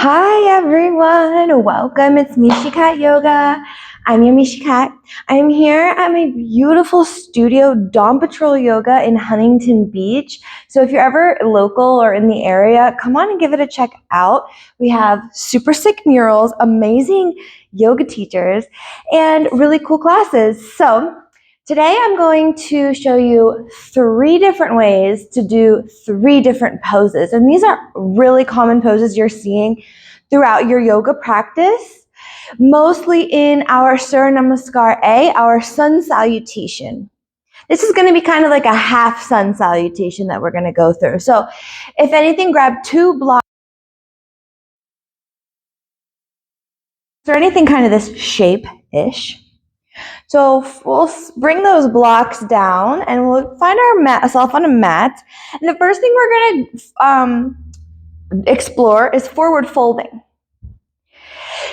Hi everyone, welcome. It's Mishi Cat Yoga. I'm your Mishi Cat. I'm here at my beautiful studio, Dawn Patrol Yoga in Huntington Beach. So if you're ever local or in the area, come on and give it a check out. We have super sick murals, amazing yoga teachers, and really cool classes. So today I'm going to show you 3 different ways to do 3 different poses. And these are really common poses you're seeing throughout your yoga practice, mostly in our Surya Namaskar A, our sun salutation. This is going to be kind of like a half sun salutation that we're going to go through. So if anything, grab 2 blocks or anything kind of this shape-ish. So we'll bring those blocks down and we'll find ourselves on a mat. And the first thing we're going to explore is forward folding.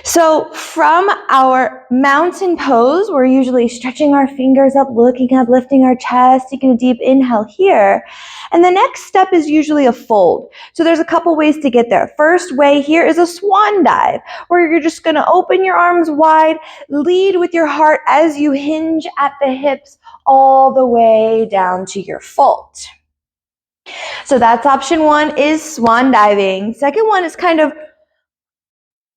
So from our mountain pose, we're usually stretching our fingers up, looking up, lifting our chest, taking a deep inhale here. And the next step is usually a fold. So there's a couple ways to get there. First way here is a swan dive, where you're just going to open your arms wide, lead with your heart as you hinge at the hips all the way down to your fold. So that's option 1 is swan diving. Second one is kind of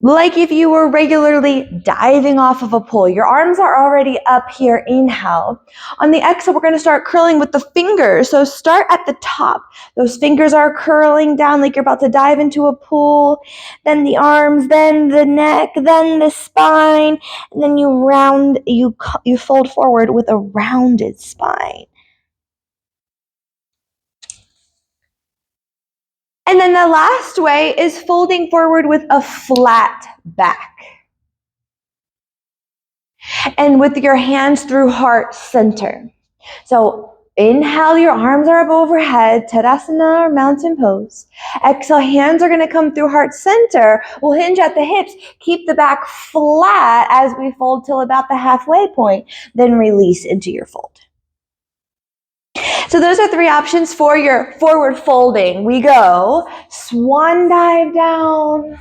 like if you were regularly diving off of a pool. Your arms are already up here, inhale. On the exhale, we're going to start curling with the fingers. So start at the top. Those fingers are curling down like you're about to dive into a pool. Then the arms, then the neck, then the spine. And then you fold forward with a rounded spine. And then the last way is folding forward with a flat back. And with your hands through heart center. So inhale, your arms are up overhead, Tadasana or mountain pose. Exhale, hands are going to come through heart center. We'll hinge at the hips. Keep the back flat as we fold till about the halfway point. Then release into your fold. So those are 3 options for your forward folding. We go swan dive down.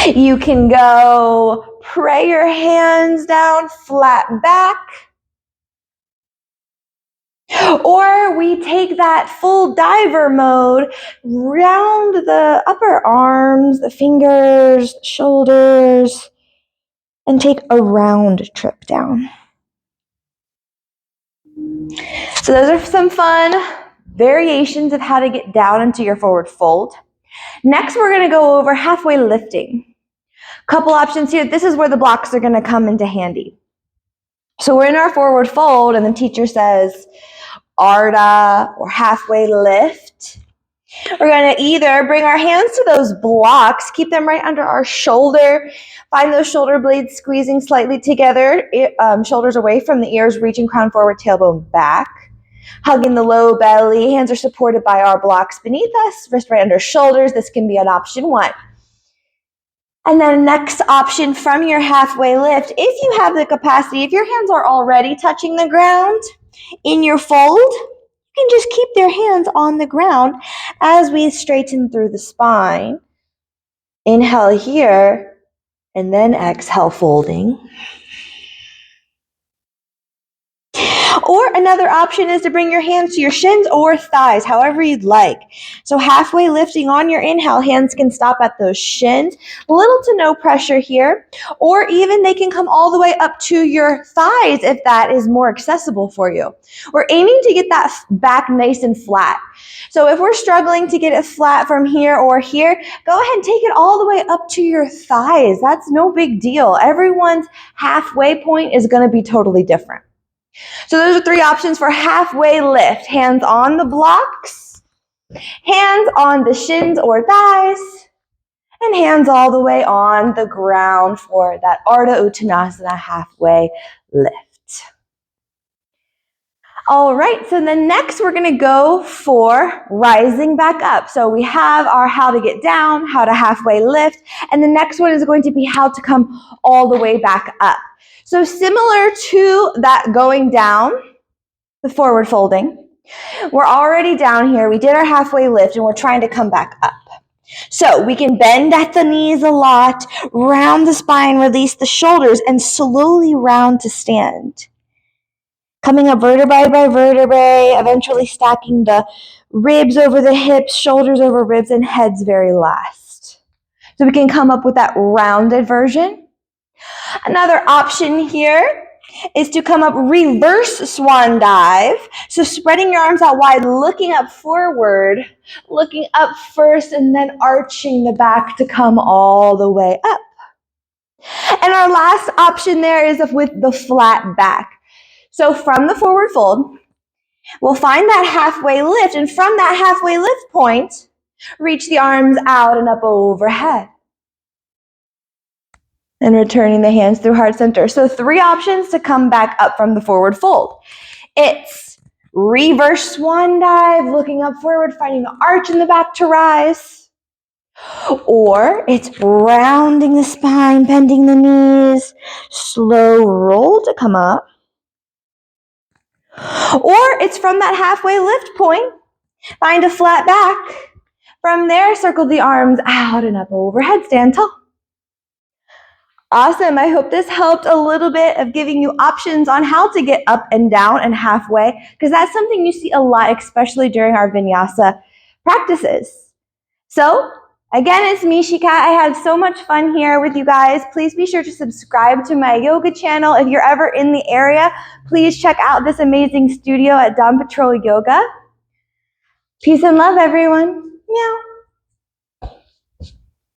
You can go pray your hands down, flat back. Or we take that full diver mode, round the upper arms, the fingers, shoulders, and take a round trip down. So those are some fun variations of how to get down into your forward fold. Next, we're going to go over halfway lifting. Couple options here. This is where the blocks are going to come into handy. So we're in our forward fold, and the teacher says, Ardha or halfway lift. We're going to either bring our hands to those blocks, keep them right under our shoulder, find those shoulder blades squeezing slightly together, shoulders away from the ears, reaching crown forward, tailbone back. Hugging the low belly, hands are supported by our blocks beneath us, wrist right under shoulders. This can be an option 1. And then next option from your halfway lift, if you have the capacity, if your hands are already touching the ground in your fold, you can just keep their hands on the ground as we straighten through the spine. Inhale here, and then exhale, folding. Or another option is to bring your hands to your shins or thighs, however you'd like. So halfway lifting on your inhale, hands can stop at those shins. Little to no pressure here. Or even they can come all the way up to your thighs if that is more accessible for you. We're aiming to get that back nice and flat. So if we're struggling to get it flat from here or here, go ahead and take it all the way up to your thighs. That's no big deal. Everyone's halfway point is going to be totally different. So those are 3 options for halfway lift. Hands on the blocks, hands on the shins or thighs, and hands all the way on the ground for that Ardha Uttanasana halfway lift. All right, so then next we're going to go for rising back up. So we have our how to get down, how to halfway lift, and the next one is going to be how to come all the way back up. So similar to that going down, the forward folding, we're already down here. We did our halfway lift and we're trying to come back up. So we can bend at the knees a lot, round the spine, release the shoulders, and slowly round to stand. Coming up vertebrae by vertebrae, eventually stacking the ribs over the hips, shoulders over ribs, and heads very last. So we can come up with that rounded version. Another option here is to come up reverse swan dive. So spreading your arms out wide, looking up forward, looking up first, and then arching the back to come all the way up. And our last option there is with the flat back. So from the forward fold, we'll find that halfway lift, and from that halfway lift point, reach the arms out and up overhead. And returning the hands through heart center. So 3 options to come back up from the forward fold. It's reverse swan dive, looking up forward, finding the arch in the back to rise. Or it's rounding the spine, bending the knees, slow roll to come up. Or it's from that halfway lift point, find a flat back. From there, circle the arms out and up overhead, stand tall. Awesome. I hope this helped a little bit of giving you options on how to get up and down and halfway, because that's something you see a lot, especially during our vinyasa practices. So, again, it's me, Shika. I had so much fun here with you guys. Please be sure to subscribe to my yoga channel. If you're ever in the area, please check out this amazing studio at Dawn Patrol Yoga. Peace and love, everyone. Meow.